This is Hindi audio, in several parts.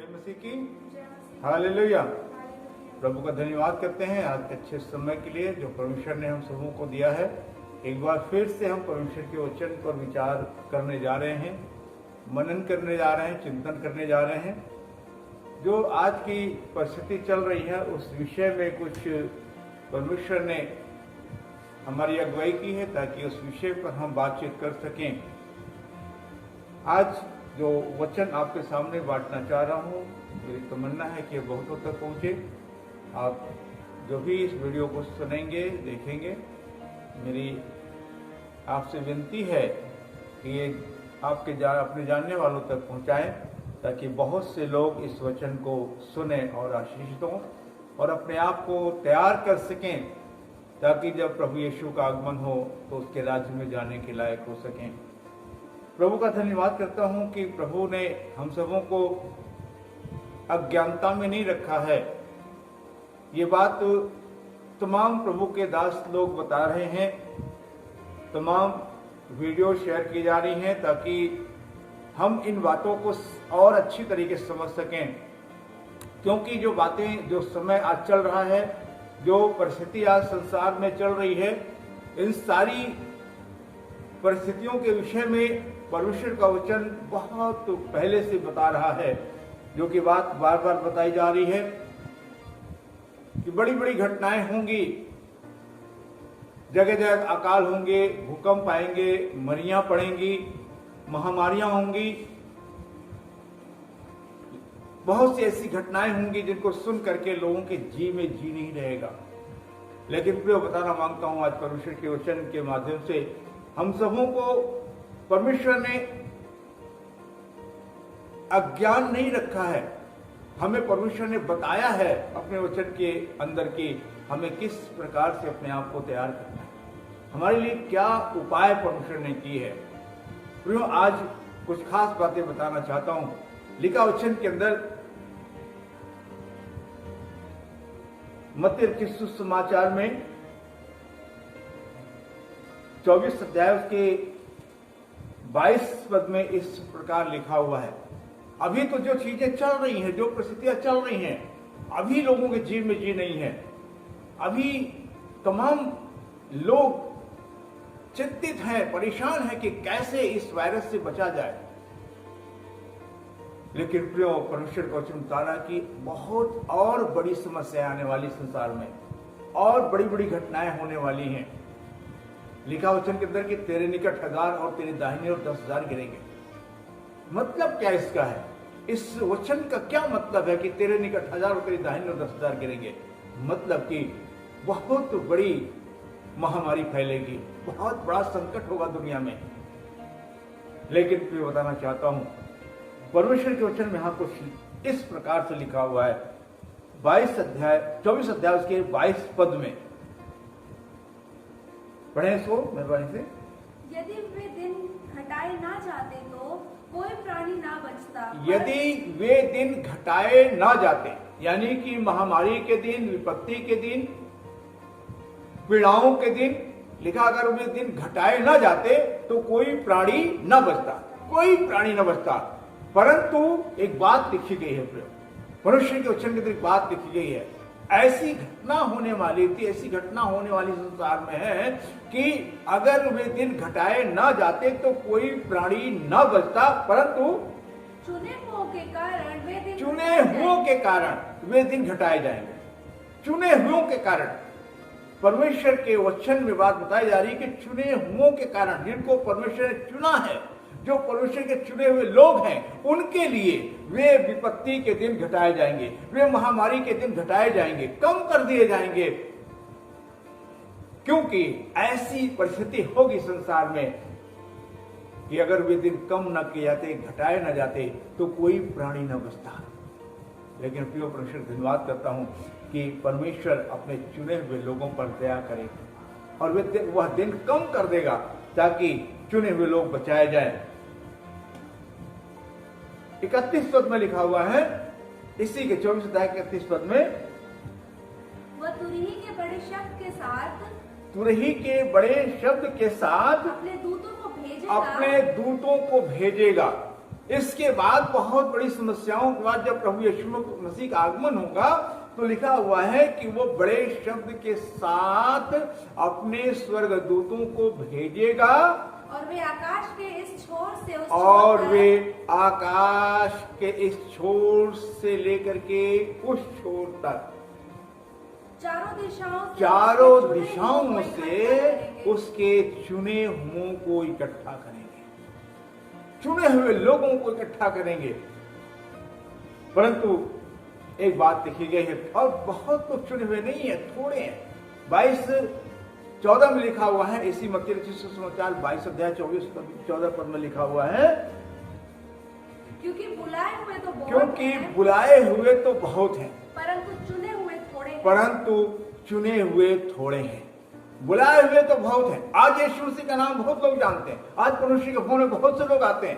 मसीह की हालेलुया। प्रभु का धन्यवाद करते हैं आज के अच्छे समय के लिए जो परमेश्वर ने हम सबों को दिया है। एक बार फिर से हम परमेश्वर के वचन पर विचार करने जा रहे हैं, मनन करने जा रहे हैं, चिंतन करने जा रहे हैं। जो आज की परिस्थिति चल रही है उस विषय में कुछ परमेश्वर ने हमारी अगुवाई की है ताकि उस विषय पर हम बातचीत कर सकें। आज जो वचन आपके सामने बांटना चाह रहा हूँ, मेरी तमन्ना है कि बहुतों तक पहुँचे। आप जो भी इस वीडियो को सुनेंगे, देखेंगे, मेरी आपसे विनती है कि ये अपने जानने वालों तक पहुँचाएं ताकि बहुत से लोग इस वचन को सुने और आशीषित हों और अपने आप को तैयार कर सकें ताकि जब प्रभु यीशु का आगमन हो तो उसके राज्य में जाने के लायक हो सकें। प्रभु का धन्यवाद करता हूं कि प्रभु ने हम सबों को अज्ञानता में नहीं रखा है। ये बात तमाम प्रभु के दास लोग बता रहे हैं, तमाम वीडियो शेयर की जा रही हैं ताकि हम इन बातों को और अच्छी तरीके से समझ सकें। क्योंकि जो बातें, जो समय आज चल रहा है, जो परिस्थिति आज संसार में चल रही है, इन सारी परिस्थितियों के विषय में परमेश्वर का वचन बहुत पहले से बता रहा है। जो कि बात बार बार बताई जा रही है कि बड़ी बड़ी घटनाएं होंगी, जगह जगह अकाल होंगे, भूकंप आएंगे, मरियां पड़ेंगी, महामारियां होंगी, बहुत सी ऐसी घटनाएं होंगी जिनको सुन करके लोगों के जी में जी नहीं रहेगा। लेकिन प्रिय बताना मांगता हूं आज परमेश्वर के वचन के माध्यम से हम सबों को परमेश्वर ने अज्ञान नहीं रखा है। हमें परमेश्वर ने बताया है अपने वचन के अंदर कि हमें किस प्रकार से अपने आप को तैयार करना है, हमारे लिए क्या उपाय परमेश्वर ने की है। प्रियो आज कुछ खास बातें बताना चाहता हूं। लिखा वचन के अंदर मत्ती रचित सुसमाचार में 24 अध्याय के 22 पद में इस प्रकार लिखा हुआ है। अभी तो जो चीजें चल रही हैं, जो परिस्थितियां चल रही हैं, अभी लोगों के जीव में जी नहीं है। अभी तमाम लोग चिंतित हैं, परेशान हैं कि कैसे इस वायरस से बचा जाए। लेकिन प्रियो परमेश्वर का वचन बता रहा कि बहुत और बड़ी समस्या आने वाली संसार में, और बड़ी बड़ी घटनाएं होने वाली हैं। लिखा वचन के अंदर कि तेरे निकट 1000 और तेरे दाहिने और 10,000 गिरेंगे। मतलब क्या इसका है? इस वचन का क्या मतलब है कि तेरे निकट 1000 और तेरे दाहिने और 10,000 गिरेंगे? मतलब कि बहुत बड़ी महामारी फैलेगी, बहुत बड़ा संकट होगा दुनिया में। लेकिन फिर बताना चाहता हूं परमेश्वर के वचन में यहां कुछ इस प्रकार से लिखा हुआ है। 24 अध्याय उसके 22 पद में पढ़े इसको मेहरबानी से। यदि वे दिन घटाए ना जाते तो कोई प्राणी ना बचता। यदि वे दिन घटाए ना जाते, यानी कि महामारी के दिन, विपत्ति के दिन, पीड़ाओं के दिन, लिखा अगर वे दिन घटाए ना जाते तो कोई प्राणी न बचता, कोई प्राणी न बचता। परंतु एक बात लिखी गई है, परमेश्वर के वचन के अंदर एक बात लिखी गई है। ऐसी घटना होने वाली थी, ऐसी घटना होने वाली संसार में है कि अगर वे दिन घटाए ना जाते तो कोई प्राणी न बचता, परंतु चुने हुओं के कारण वे दिन घटाए जाएंगे। चुने हुओं के कारण परमेश्वर के वचन में बात बताई जा रही है कि चुने हुओं के कारण, जिनको परमेश्वर ने चुना है, जो परमेश्वर के चुने हुए लोग हैं, उनके लिए वे विपत्ति के दिन घटाए जाएंगे, वे महामारी के दिन घटाए जाएंगे, कम कर दिए जाएंगे। क्योंकि ऐसी परिस्थिति होगी संसार में कि अगर वे दिन कम न किए जाते, घटाए न जाते तो कोई प्राणी न बचता। लेकिन प्रिय परमेश्वर धन्यवाद करता हूं कि परमेश्वर अपने चुने हुए लोगों पर दया करे और वह दिन कम कर देगा ताकि चुने हुए लोग बचाए जाए। 31 पद में लिखा हुआ है, इसी के 24 अध्याय के 31 पद में, वह तुरही के बड़े शब्द के साथ, तुरही के बड़े शब्द के साथ अपने दूतों को भेजेगा। इसके बाद बहुत बड़ी समस्याओं के बाद जब प्रभु यीशु मसीह का आगमन होगा तो लिखा हुआ है कि वो बड़े शब्द के साथ अपने स्वर्गदूतों को भेजेगा और वे आकाश के इस छोर से उस छोर और तक, वे आकाश के इस छोर से लेकर के उस छोर तक चारों दिशाओं से उसके चुने हुओं को इकट्ठा करेंगे, चुने हुए लोगों को इकट्ठा करेंगे। परंतु एक बात लिखी गई है, और बहुत लोग चुने हुए नहीं है, थोड़े हैं। 22:14 में लिखा हुआ है, इसी मत्ती रचित सुसमाचार 22 अध्याय 24-14 पद में लिखा हुआ है, क्योंकि बुलाए हुए तो बहुत क्योंकि हैं, बुलाए हुए तो बहुत हैं, परंतु चुने हुए थोड़े हैं। परंतु चुने हुए थोड़े हैं। बुलाए हुए तो बहुत हैं। आज यीशु मसीह का नाम बहुत लोग जानते हैं, आज परमेश्वर के भवन में बहुत से लोग आते हैं,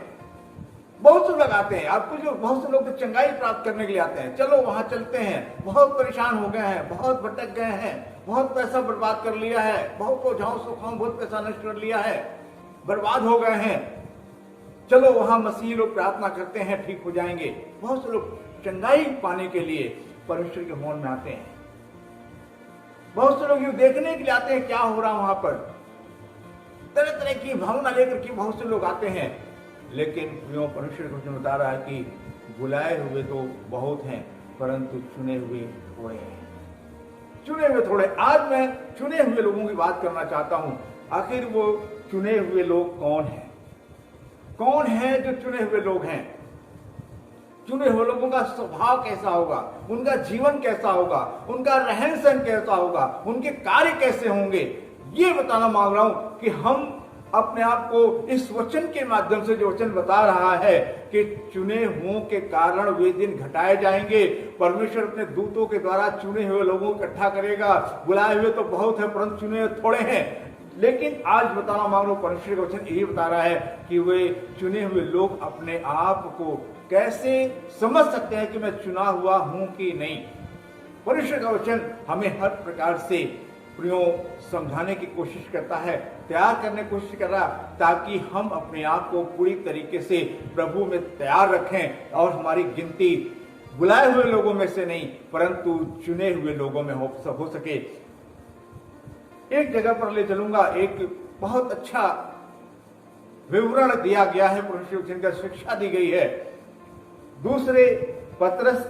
बहुत से लोग आते हैं। आपको जो बहुत से लोग तो चंगाई प्राप्त करने के लिए आते हैं, चलो वहां चलते हैं, बहुत परेशान हो गए हैं, बहुत भटक गए हैं, बहुत पैसा बर्बाद कर लिया है, बहुत बोझाओं सुखाओं बहुत पैसा नष्ट कर लिया है, बर्बाद हो गए हैं, चलो वहां मसीह लोग प्रार्थना करते हैं, ठीक हो जाएंगे। बहुत से लोग चंगाई पाने के लिए परमेश्वर के भवन में आते हैं। बहुत से लोग यूं देखने के लिए आते हैं क्या हो रहा वहां पर, तरह तरह की भावना लेकर के बहुत से लोग आते हैं। लेकिन यूं परमेश्वर को बता रहा है कि बुलाए हुए तो बहुत हैं, परंतु चुने हुए थोड़े हैं, चुने हुए थोड़े। आज मैं चुने हुए लोगों की बात करना चाहता हूं। आखिर वो चुने हुए लोग कौन हैं? कौन है जो चुने हुए लोग हैं? चुने हुए लोगों का स्वभाव कैसा होगा, उनका जीवन कैसा होगा, उनका रहन सहन कैसा होगा, उनके कार्य कैसे होंगे, ये बताना मांग रहा हूं कि हम अपने आप को इस वचन के माध्यम से, जो वचन बता रहा है कि चुने हुओं के कारण वे दिन घटाए जाएंगे, परमेश्वर अपने दूतों के द्वारा चुने हुए लोगों को इकट्ठा करेगा। बुलाए हुए तो बहुत है, परंतु चुने हुए थोड़े हैं। लेकिन आज बताना मांग रहा हूं, परमेश्वर का वचन यही बता रहा है कि वे चुने हुए लोग अपने आप को कैसे समझ सकते हैं कि मैं चुना हुआ हूं कि नहीं। परमेश्वर का वचन हमें हर प्रकार से प्रियो समझाने की कोशिश करता है, तैयार करने की कोशिश कर रहा, ताकि हम अपने आप को पूरी तरीके से प्रभु में तैयार रखें और हमारी गिनती बुलाए हुए लोगों में से नहीं परंतु चुने हुए लोगों में हो सके। एक जगह पर ले चलूंगा, एक बहुत अच्छा विवरण दिया गया है, परमेश्वर वचन का शिक्षा दी गई है। दूसरे पतरस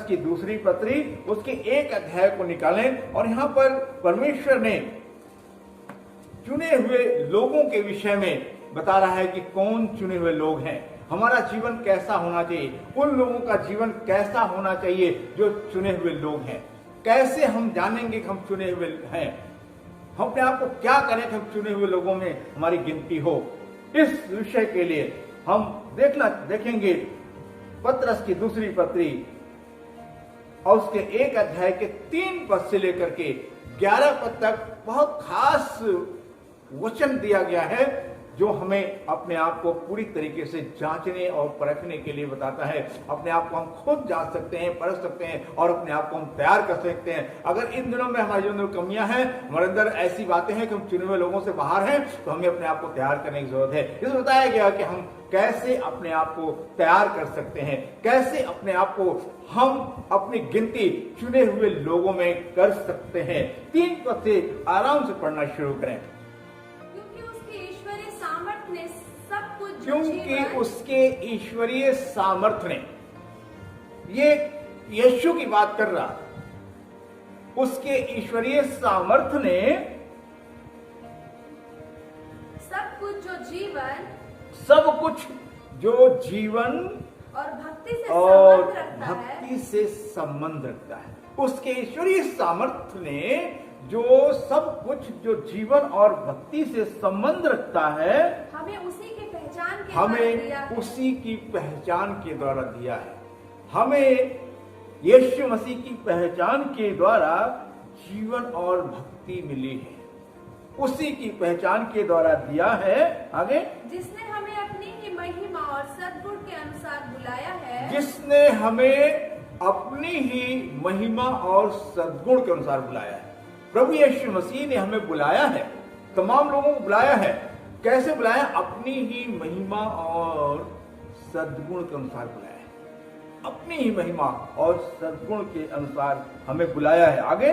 की दूसरी पत्री उसके 1 अध्याय को निकालें और यहां पर परमेश्वर ने चुने हुए लोगों के विषय में बता रहा है कि कौन चुने हुए लोग हैं, हमारा जीवन कैसा होना चाहिए, उन लोगों का जीवन कैसा होना चाहिए जो चुने हुए लोग हैं। कैसे हम जानेंगे कि हम चुने हुए हैं, हम अपने आप को क्या करें कि हम चुने हुए लोगों में हमारी गिनती हो। इस विषय के लिए हम देखेंगे पतरस की दूसरी पत्री और उसके 1 अध्याय के 3 पद से लेकर के 11 पद तक बहुत खास वचन दिया गया है जो हमें अपने आप को पूरी तरीके से जांचने और परखने के लिए बताता है। अपने आप को हम खुद जांच सकते हैं, परख सकते हैं और अपने आप को हम तैयार कर सकते हैं। अगर इन दिनों में हमारे जीवन में कमियां हैं, हमारे अंदर ऐसी बातें हैं कि हम चुने हुए लोगों से बाहर हैं, तो हमें अपने आप को तैयार करने की जरूरत है। इसमें बताया गया कि हम कैसे अपने आप को तैयार कर सकते हैं, कैसे अपने आप को हम अपनी गिनती चुने हुए लोगों में कर सकते हैं। 3 पद से आराम से पढ़ना शुरू करें। क्योंकि उसके ईश्वरीय सामर्थ्य ने, ये यीशु की बात कर रहा, उसके ईश्वरीय सामर्थ्य ने सब कुछ जो जीवन और भक्ति से संबंध रखता है, उसके ईश्वरीय सामर्थ्य ने जो सब कुछ जो जीवन और भक्ति से संबंध रखता है, हमें उसी की पहचान के द्वारा दिया है। हमें यीशु मसीह की पहचान के द्वारा जीवन और भक्ति मिली है, उसी की पहचान के द्वारा दिया है। आगे, जिसने हमें अपनी ही महिमा और सद्गुण के अनुसार बुलाया है, जिसने हमें अपनी ही महिमा और सद्गुण के अनुसार बुलाया है। प्रभु यीशु मसीह ने हमें बुलाया है, तमाम लोगों को बुलाया है। कैसे बुलाया? अपनी ही महिमा और सद्गुण के अनुसार बुलाया है, अपनी ही महिमा और सद्गुण के अनुसार हमें बुलाया है। आगे,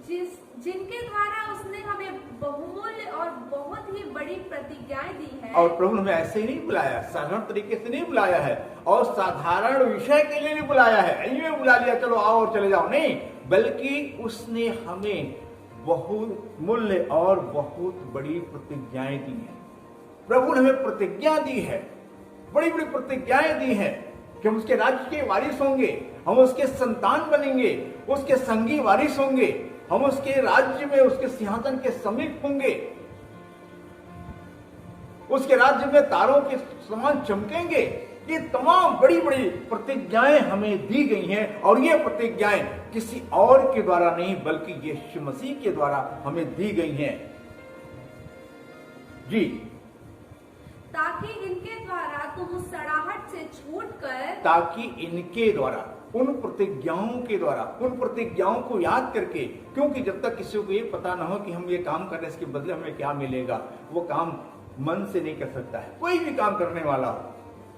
जिनके द्वारा उसने हमें बहुमूल्य और बहुत ही बड़ी प्रतिज्ञाएं दी है। और प्रभु ने हमें ऐसे ही नहीं बुलाया, साधारण तरीके से नहीं बुलाया है और साधारण विषय के लिए नहीं बुलाया है, यूं बुला लिया चलो आओ और चले जाओ, नहीं, बल्कि उसने हमें बहुत मूल्य और बहुत बड़ी प्रतिज्ञाएं दी हैं। प्रभु ने हमें प्रतिज्ञा दी है, बड़ी बड़ी प्रतिज्ञाएं दी हैं कि हम उसके राज्य के वारिस होंगे, हम उसके संतान बनेंगे, उसके संगी वारिस होंगे, हम उसके राज्य में उसके सिंहासन के समीप होंगे, उसके राज्य में तारों के समान चमकेंगे। ये तमाम बड़ी बड़ी प्रतिज्ञाएं हमें दी गई हैं और ये प्रतिज्ञाएं किसी और के द्वारा नहीं बल्कि यीशु मसीह के द्वारा हमें दी गई हैं। जी, ताकि इनके द्वारा तुम उस सड़ाहट से छूटकर, ताकि इनके द्वारा, उन प्रतिज्ञाओं के द्वारा, उन प्रतिज्ञाओं को याद करके, क्योंकि जब तक किसी को ये पता ना हो कि हम ये काम कर रहे हैं इसके बदले हमें क्या मिलेगा, वो काम मन से नहीं कर सकता है। कोई भी काम करने वाला हो,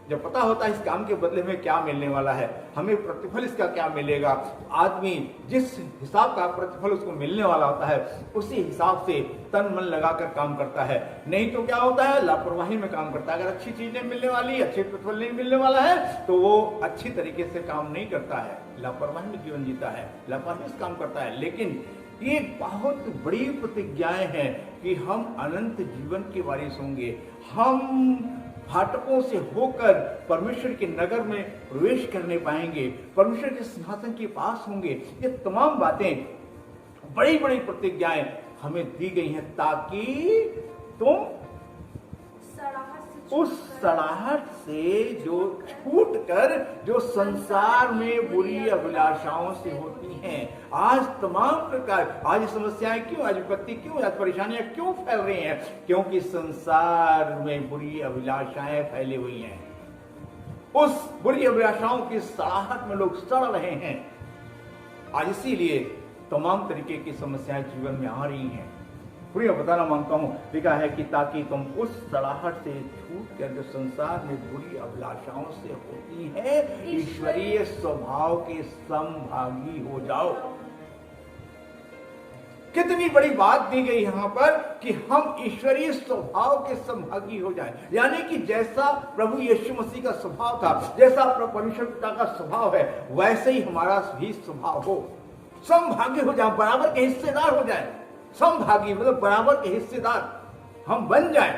जब पता होता है इस काम के बदले में क्या मिलने वाला है, हमें प्रतिफल इसका क्या मिलेगा, आदमी जिस हिसाब का प्रतिफल उसको मिलने वाला होता है उसी हिसाब से तन मन लगाकर काम करता है। नहीं तो क्या होता है, लापरवाही में काम करता है। अगर अच्छी चीज नहीं मिलने वाली, अच्छे प्रतिफल नहीं मिलने वाला है तो वो अच्छी तरीके से काम नहीं करता है, लापरवाही में जीवन जीता है, लापरवाही से काम करता है। लेकिन ये बहुत बड़ी प्रतिज्ञाएं हैं कि हम अनंत जीवन के वारिस होंगे, हम फाटकों से होकर परमेश्वर के नगर में प्रवेश करने पाएंगे, परमेश्वर के सिंहासन के पास होंगे। ये तमाम बातें, बड़ी बड़ी प्रतिज्ञाएं हमें दी गई हैं ताकि तुम उस सड़ाहट से जो छूट कर, जो संसार में बुरी अभिलाषाओं से होती हैं, आज तमाम प्रकार, आज समस्याएं क्यों, आज विपत्ति क्यों, आज परेशानियां क्यों फैल रही हैं, क्योंकि संसार में बुरी अभिलाषाएं फैली हुई हैं। उस बुरी अभिलाषाओं की सड़ाहट में लोग सड़ रहे हैं। आज इसीलिए तमाम तरीके की समस्याएं जीवन में आ रही हैं। प्रिय, बताना मांगता हूं, लिखा है कि ताकि तुम उस सड़ाहट से छूट कर जो संसार में बुरी अभिलाषाओं से होती है, ईश्वरीय स्वभाव के समभागी हो जाओ। कितनी बड़ी बात दी गई यहां पर कि हम ईश्वरीय स्वभाव के समभागी हो जाएं, यानी कि जैसा प्रभु यीशु मसीह का स्वभाव था, जैसा परमेश्वर पिता का स्वभाव है, वैसे ही हमारा भी स्वभाव हो, समभागी हो जाए, बराबर के हिस्सेदार हो जाए। समभागी मतलब बराबर के हिस्सेदार हम बन जाएं।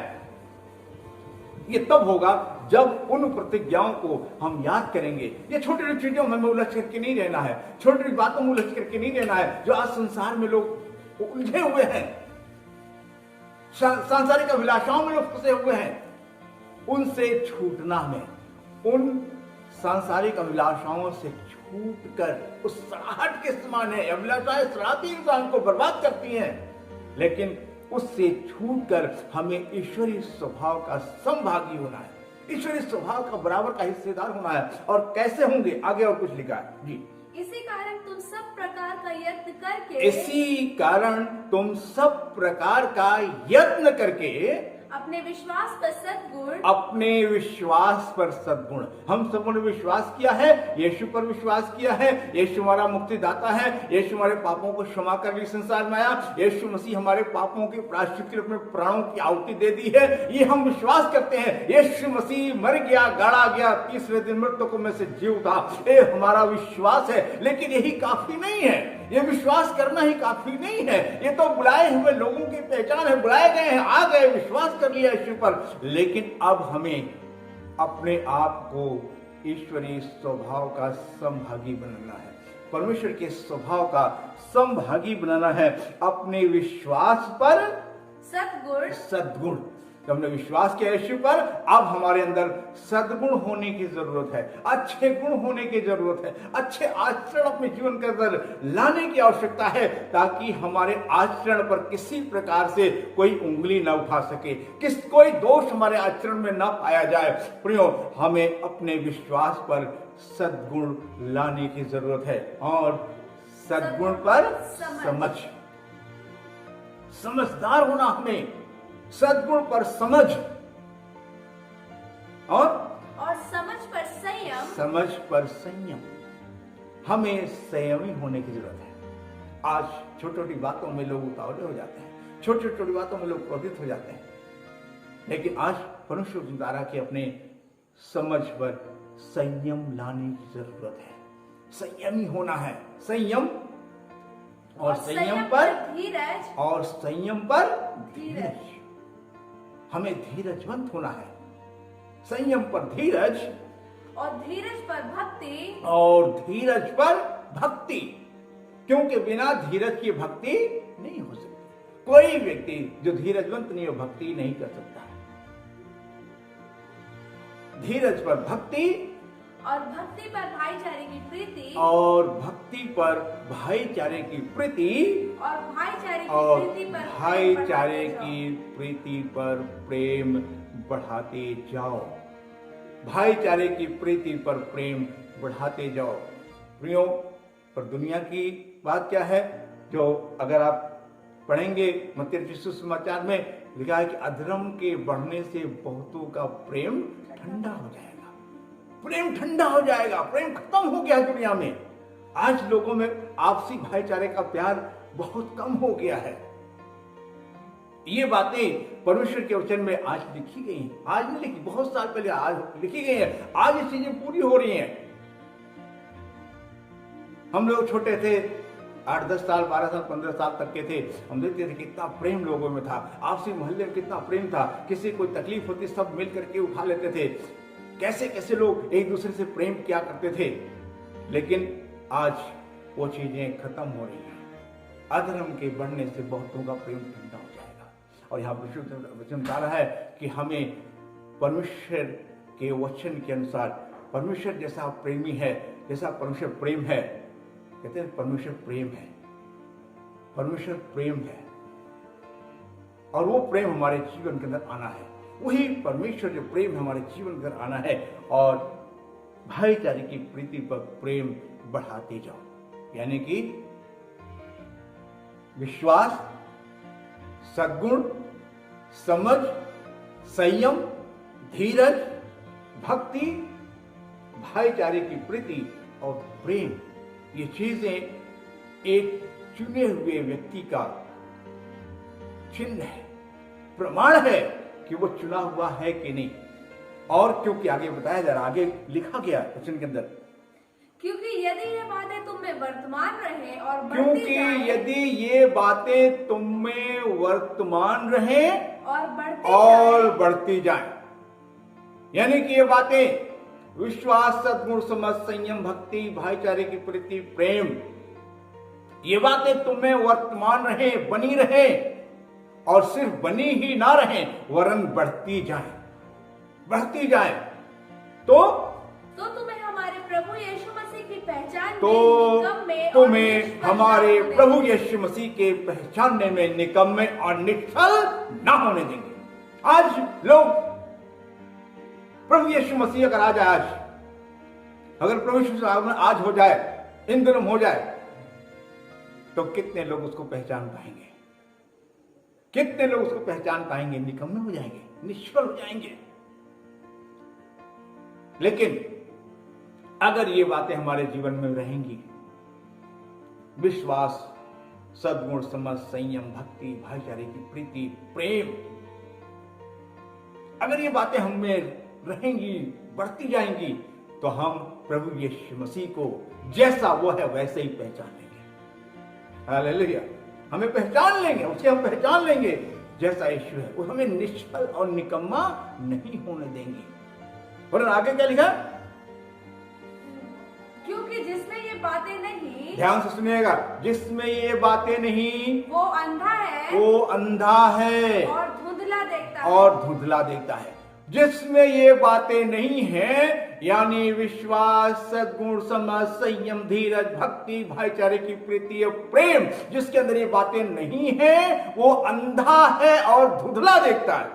ये तब होगा जब उन प्रतिज्ञाओं को हम याद करेंगे। ये छोटी छोटी चीजों में हमें उलझ करके नहीं रहना है, छोटी छोटी बातों में उलझ करके नहीं रहना है। जो आज संसार में लोग उलझे हुए हैं, सांसारिक अभिलाषाओं में लोग फंसे हुए हैं, उनसे छूटना हमें, उन सांसारिक अभिलाषाओं से छूट कर, उस सड़ाहट के समान है। अभिलाषाएं सड़ाती इंसान को बर्बाद करती हैं, लेकिन उससे छूटकर हमें ईश्वरीय स्वभाव का समभागी होना है, ईश्वरीय स्वभाव का बराबर का हिस्सेदार होना है। और कैसे होंगे, आगे और कुछ लिखा है जी। इसी कारण तुम सब प्रकार का यत्न करके, इसी कारण तुम सब प्रकार का यत्न करके अपने विश्वास पर सद्गुण, अपने विश्वास पर सद्गुण, हम सबों ने विश्वास किया है, यीशु पर विश्वास किया है, यीशु हमारा मुक्तिदाता है, यीशु हमारे पापों को क्षमा करने के संसार में आया, यीशु मसीह हमारे पापों के प्रायश्चित के रूप में प्राणों की आहुति दे दी है, ये हम विश्वास करते हैं। यीशु मसीह मर गया, गाड़ा गया, तीसरे दिन मृतकों में से जी उठा, ये हमारा विश्वास है। लेकिन यही काफी नहीं है, ये विश्वास करना ही काफी नहीं है। ये तो बुलाए हुए लोगों की पहचान है, बुलाए गए हैं, आ गए, विश्वास कर लिया ईश्वर पर। लेकिन अब हमें अपने आप को ईश्वरीय स्वभाव का समभागी बनाना है, परमेश्वर के स्वभाव का समभागी बनाना है। अपने विश्वास पर सद्गुण, जब हमने विश्वास किया यीशु पर, अब हमारे अंदर सद्गुण होने की जरूरत है, अच्छे गुण होने की जरूरत है, अच्छे आचरण अपने जीवन के अंदर लाने की आवश्यकता है, ताकि हमारे आचरण पर किसी प्रकार से कोई उंगली न उठा सके, कोई दोष हमारे आचरण में न पाया जाए। प्रियो, हमें अपने विश्वास पर सद्गुण लाने की जरूरत है। और सद्गुण पर समझदार होना, हमें सद्गुण पर समझ और समझ समझ पर संयम। हमें संयमी होने की जरूरत है। आज छोटी छोटी बातों में लोग उतावले हो जाते हैं, छोटी छोटी बातों में लोग क्रोधित हो जाते हैं, लेकिन आज परमेश्वर चिंता कि अपने समझ पर संयम लाने की जरूरत है। संयमी होना है, संयम और संयम पर धीरज और संयम पर धीरज। हमें धीरजवंत होना है। संयम पर धीरज और धीरज पर भक्ति और धीरज पर भक्ति, क्योंकि बिना धीरज की भक्ति नहीं हो सकती। कोई व्यक्ति जो धीरजवंत नहीं हो भक्ति नहीं कर सकता है। धीरज पर भक्ति और भक्ति पर भाईचारे की प्रीति और भक्ति पर भाईचारे की प्रीति और भाईचारे की प्रीति पर प्रेम बढ़ाते जाओ। भाईचारे की प्रीति पर प्रेम बढ़ाते जाओ। प्रियो, पर दुनिया की बात क्या है, जो अगर आप पढ़ेंगे मत्ती रचित सुसमाचार में लिखा है कि अधर्म के बढ़ने से बहुतों का प्रेम ठंडा हो जाएगा। प्रेम ठंडा हो जाएगा, प्रेम खत्म हो गया दुनिया में। आज लोगों में आपसी भाईचारे का प्यार बहुत कम हो गया है। ये बातें परमेश्वर के वचन में आज लिखी गई हैं। आज नहीं लिखी, बहुत साल पहले आज लिखी गई है। आज ये चीजें पूरी हो रही हैं। हम लोग छोटे थे, 8-10 साल, 12 साल, 15 साल तक के थे, हम देखते थे कितना प्रेम लोगों में था। आपसी मोहल्ले में कितना प्रेम था। किसी कोई तकलीफ होती सब मिल करके उठा लेते थे। कैसे कैसे लोग एक दूसरे से प्रेम किया करते थे। लेकिन आज वो चीजें खत्म हो रही हैं। अधर्म के बढ़ने से बहुतों का प्रेम ठंडा हो जाएगा। और यहाँ वचन बता रहा है कि हमें परमेश्वर के वचन के अनुसार, परमेश्वर जैसा प्रेमी है, जैसा परमेश्वर प्रेम है, कहते हैं परमेश्वर प्रेम है, परमेश्वर प्रेम है, और वो प्रेम हमारे जीवन के अंदर आना है। वही परमेश्वर जो प्रेम हमारे जीवन के अंदर आना है। और भाईचारे की प्रीति पर प्रेम बढ़ाते जाओ, यानी कि विश्वास, सद्गुण, समझ, संयम, धीरज, भक्ति, भाईचारे की प्रीति और प्रेम, ये चीजें एक चुने हुए व्यक्ति का चिन्ह है, प्रमाण है कि वो चुना हुआ है कि नहीं। और क्योंकि आगे बताया जा रहा, आगे लिखा गया वचन के अंदर, क्योंकि यदि ये बातें तुम में वर्तमान रहे और क्योंकि यदि ये बातें तुम में वर्तमान रहे और बढ़ती जाए, यानी कि ये बातें विश्वास, सद्गुण, समझ, संयम, भक्ति, भाईचारे की प्रीति, प्रेम, ये बातें तुम में वर्तमान रहे, बनी रहे, और सिर्फ बनी ही ना रहे वरन बढ़ती जाए, तो तुम्हें हमारे प्रभु यीशु मसीह की पहचान तुम्हें हमारे प्रभु यीशु मसीह के पहचानने में निकम्मे और निष्फल ना होने देंगे। आज लोग प्रभु यीशु मसीह अगर आ जाए, अगर प्रभु यीशु मसीह आज हो जाए, इन दिनों हो जाए, तो कितने लोग उसको पहचान पाएंगे? कितने लोग उसको पहचान पाएंगे? निकम्मे हो जाएंगे, निष्फल हो जाएंगे। लेकिन अगर ये बातें हमारे जीवन में रहेंगी, विश्वास, सद्गुण, समझ, संयम, भक्ति, भाईचारे की प्रीति, प्रेम, अगर ये बातें हम में रहेंगी, बढ़ती जाएंगी, तो हम प्रभु यीशु मसीह को जैसा वो है वैसे ही पहचान लेंगे। हालेलुया। हमें पहचान लेंगे, उसे हम पहचान लेंगे जैसा यीशु है। वो हमें निष्फल और निकम्मा नहीं होने देंगे। और आगे क्या लिखा? क्योंकि जिसमें ये बातें नहीं, ध्यान से सुनिएगा, जिसमें ये बातें नहीं वो अंधा है और धुंधला देखता है। जिसमें ये बातें नहीं है, यानी विश्वास, सद्गुण, समझ, संयम, धीरज, भक्ति, भाईचारे की प्रीति और प्रेम, जिसके अंदर ये बातें नहीं है, वो अंधा है और धुंधला देखता है।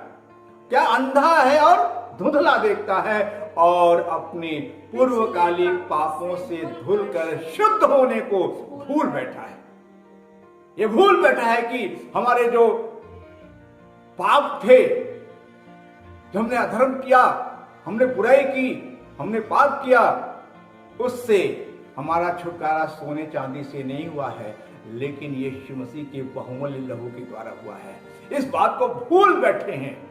क्या? अंधा है और धुंधला देखता है, और अपने पूर्वकालिक पापों से धुलकर शुद्ध होने को भूल बैठा है। ये भूल बैठा है कि हमारे जो पाप थे, जो हमने अधर्म किया, हमने बुराई की, हमने पाप किया, उससे हमारा छुटकारा सोने चांदी से नहीं हुआ है, लेकिन यीशु मसीह के बहुमूल्य लहू के द्वारा हुआ है। इस बात को भूल बैठे हैं।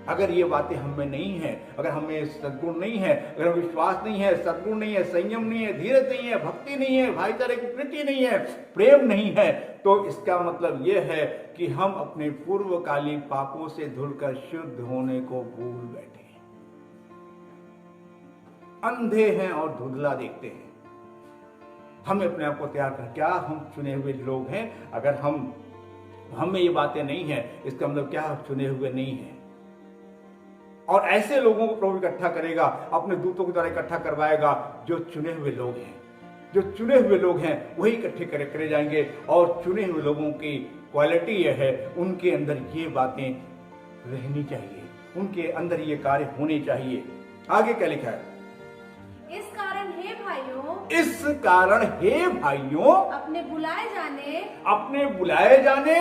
अगर ये बातें हम में नहीं है, अगर हमें सद्गुण नहीं है, अगर हमें विश्वास नहीं है, सद्गुण नहीं है, संयम नहीं है, धीरज नहीं है, भक्ति नहीं है, भाईचारे की प्रीति नहीं है, प्रेम नहीं है, तो इसका मतलब यह है कि हम अपने पूर्वकालीन पापों से धुलकर शुद्ध होने को भूल बैठे हैं, अंधे हैं और धुंधला देखते हैं। हमें अपने आप को तैयार कर, क्या हम चुने हुए लोग हैं? अगर हमें ये बातें नहीं है, इसका मतलब क्या हम चुने हुए नहीं हैं? और ऐसे लोगों को प्रभु इकट्ठा करेगा, अपने दूतों के द्वारा इकट्ठा करवाएगा जो चुने हुए लोग हैं। जो चुने हुए लोग हैं वही इकट्ठे करे जाएंगे। और चुने हुए लोगों की क्वालिटी यह है, उनके अंदर ये बातें रहनी चाहिए, उनके अंदर ये कार्य होने चाहिए। आगे क्या लिखा है? इस कारण हे भाइयों अपने बुलाए जाने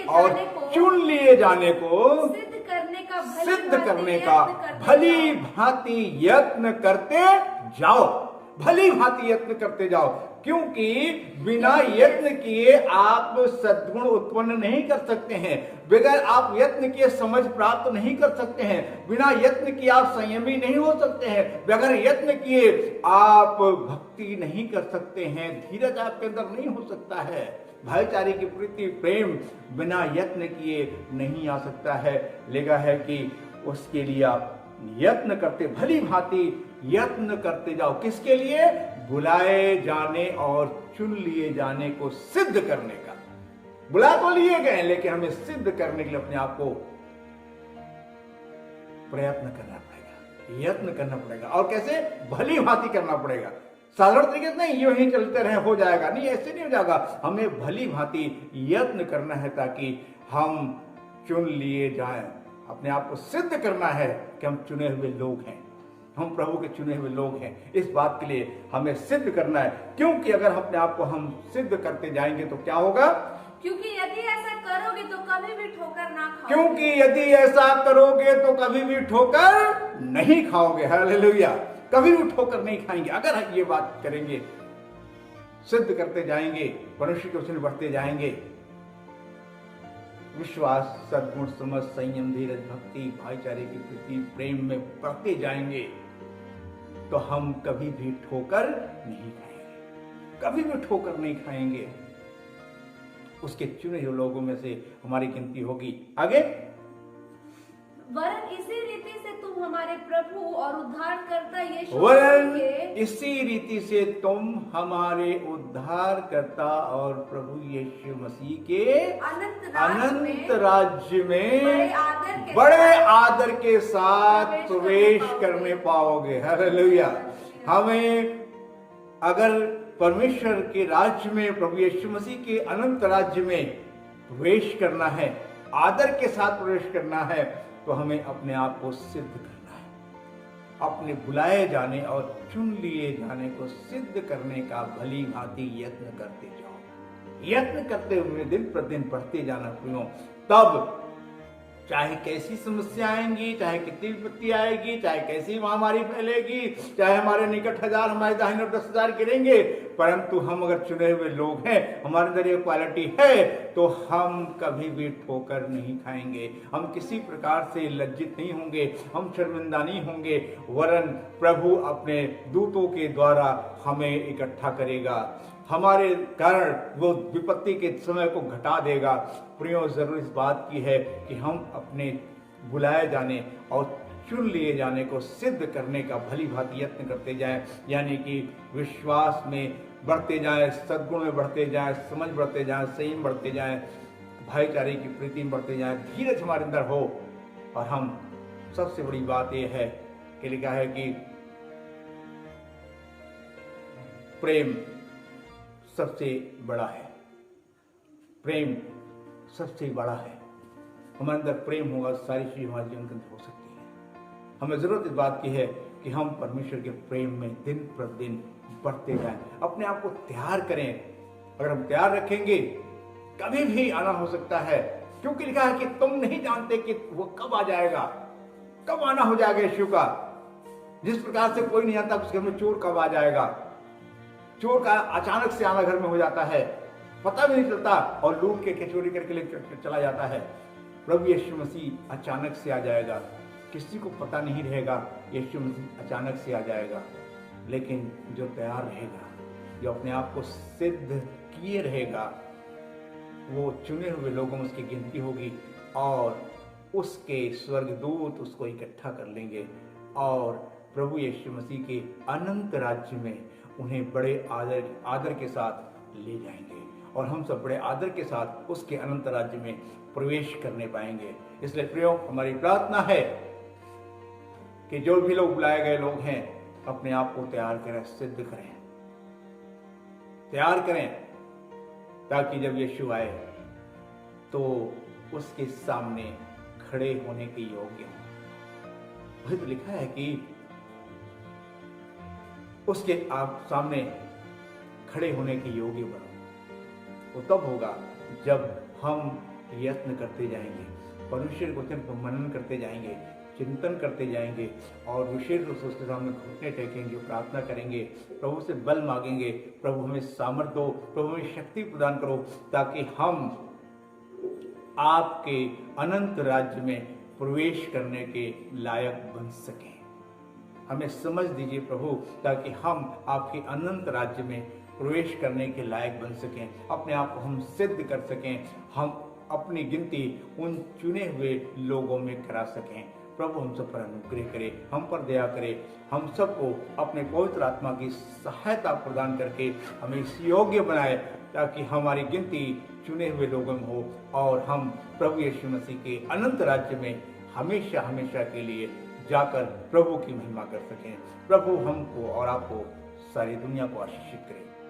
और चुन लिए जाने को सिद्ध करने का भली भांति यत्न करते जाओ। भली भांति यत्न करते जाओ, क्योंकि बिना यत्न किए आप सद्गुण उत्पन्न नहीं कर सकते हैं। बगैर आप यत्न किए समझ प्राप्त नहीं कर सकते हैं। बिना यत्न किए आप संयमी नहीं हो सकते हैं। बगैर यत्न किए आप भक्ति नहीं कर सकते हैं। धीरज आपके अंदर नहीं हो सकता है। भाईचारे की प्रीति प्रेम बिना यत्न किए नहीं आ सकता है। लेगा है कि उसके लिए आप यत्न करते, भली भांति यत्न करते जाओ। किसके लिए? बुलाए जाने और चुन लिए जाने को सिद्ध करने का। बुला तो लिए गए, लेकिन हमें सिद्ध करने के लिए अपने आप को प्रयत्न करना पड़ेगा, यत्न करना पड़ेगा। और कैसे? भली भांति करना पड़ेगा। साधारण तरीके से नहीं, यूं ही चलते रहे हो जाएगा, नहीं, ऐसे नहीं हो जाएगा। हमें भली भांति यत्न करना है ताकि हम चुन लिए जाएं। अपने आप को सिद्ध करना है कि हम चुने हुए लोग हैं, हम प्रभु के चुने हुए लोग हैं। इस बात के लिए हमें सिद्ध करना है, क्योंकि अगर अपने आप को हम सिद्ध करते जाएंगे तो क्या होगा? क्योंकि यदि ऐसा करोगे तो कभी भी ठोकर ना खाओगे। क्योंकि यदि ऐसा करोगे तो कभी भी ठोकर नहीं खाओगे। हालेलुया! कभी भी ठोकर नहीं खाएंगे। अगर हम ये बात करेंगे, सिद्ध करते जाएंगे, मनुष्य के वचन बढ़ते जाएंगे, विश्वास, सद्गुण, समझ, संयम, धीरज, भक्ति, भाईचारे की प्रीति, प्रेम में बढ़ते जाएंगे, तो हम कभी भी ठोकर नहीं खाएंगे। कभी भी ठोकर नहीं खाएंगे। उसके चुने हुए लोगों में से हमारी गिनती होगी। आगे, वरन इसी रीति से तुम हमारे प्रभु और उद्धारकर्ता यीशु मसीह के अनंत राज्य में बड़े आदर के साथ प्रवेश करने पाओगे। हालेलुया! हमें अगर परमेश्वर के राज्य में, प्रभु यीशु मसीह के अनंत राज्य में प्रवेश करना है, आदर के साथ प्रवेश करना है, तो हमें अपने आप को सिद्ध करना है। अपने बुलाए जाने और चुन लिए जाने को सिद्ध करने का भली भांति यत्न करते जाओ। यत्न करते हुए दिन प्रतिदिन बढ़ते जाना प्रियो। तब चाहे कैसी समस्या आएंगी, चाहे कितनी विपत्ति आएगी, चाहे कैसी महामारी फैलेगी, चाहे हमारे निकट 1000, हमारे दाहिने 10,000 गिरेंगे, परंतु हम अगर चुने हुए लोग हैं, हमारे अंदर ये क्वालिटी है, तो हम कभी भी ठोकर नहीं खाएंगे। हम किसी प्रकार से लज्जित नहीं होंगे, हम शर्मिंदा नहीं होंगे, वरन प्रभु अपने दूतों के द्वारा हमें इकट्ठा करेगा, हमारे कारण वो विपत्ति के समय को घटा देगा। प्रियो, जरूर इस बात की है कि हम अपने बुलाए जाने और चुन लिए जाने को सिद्ध करने का भली भांति यत्न करते जाएं, यानी कि विश्वास में बढ़ते जाएं, सद्गुण में बढ़ते जाएं, समझ बढ़ते जाएं, संयम बढ़ते जाएं, भाईचारे की प्रीति में बढ़ते जाएं, धीरज हमारे अंदर हो। और हम सबसे बड़ी बात यह है कि लिखा है कि प्रेम सबसे बड़ा है। प्रेम सबसे बड़ा है। हमारे अंदर प्रेम होगा, सारी चीज हमारे जीवन के अंदर हो सकती है। हमें जरूरत इस बात की है कि हम परमेश्वर के प्रेम में दिन प्रतिदिन बढ़ते जाएं, अपने आप को तैयार करें। अगर हम तैयार रखेंगे, कभी भी आना हो सकता है, क्योंकि लिखा है कि तुम नहीं जानते कि वो कब आ जाएगा, कब आना हो जाएगा यीशु का। जिस प्रकार से कोई नहीं जानता उसके घर में चोर कब आ जाएगा, चोर का अचानक से आना घर में हो जाता है, पता भी नहीं चलता और लूट के चोरी करके ले चला जाता है। प्रभु यीशु मसीह अचानक से आ जाएगा, किसी को पता नहीं रहेगा, यीशु मसीह अचानक से आ जाएगा। लेकिन जो तैयार रहेगा, जो अपने आप को सिद्ध किए रहेगा, वो चुने हुए लोगों में उसकी गिनती होगी और उसके स्वर्गदूत उसको इकट्ठा कर लेंगे और प्रभु यीशु मसीह के अनंत राज्य में उन्हें बड़े आदर के साथ ले जाएंगे और हम सब बड़े आदर के साथ उसके अनंत राज्य में प्रवेश करने पाएंगे। इसलिए प्रियो, हमारी प्रार्थना है कि जो भी लोग बुलाए गए लोग हैं, अपने आप को तैयार करें, सिद्ध करें, तैयार करें, ताकि जब यीशु आए तो उसके सामने खड़े होने के योग्य हो। वही तो लिखा है कि उसके आप सामने खड़े होने के योग्य बनो। वो तब होगा जब हम यत्न करते जाएंगे, परमेश्वर के वचन को मनन करते जाएंगे, चिंतन करते जाएंगे और विशेष रूप से उसके सामने घुटने टेकेंगे, प्रार्थना करेंगे, प्रभु से बल मांगेंगे, प्रभु हमें सामर्थ्य दो, प्रभु हमें शक्ति प्रदान करो, ताकि हम आपके अनंत राज्य में प्रवेश करने के लायक बन सकें। हमें समझ दीजिए प्रभु, ताकि हम आपके अनंत राज्य में प्रवेश करने के लायक बन सकें, अपने आप को हम सिद्ध कर सकें, हम अपनी गिनती उन चुने हुए लोगों में करा सकें। प्रभु हम सब पर अनुग्रह करे, हम पर दया करे, हम सबको अपने पवित्र आत्मा की सहायता प्रदान करके हमें इस योग्य बनाए, ताकि हमारी गिनती चुने हुए लोगों में हो और हम प्रभु यीशु मसीह के अनंत राज्य में हमेशा हमेशा के लिए जाकर प्रभु की महिमा कर सकें। प्रभु हमको और आपको, सारी दुनिया को आशीषित करें।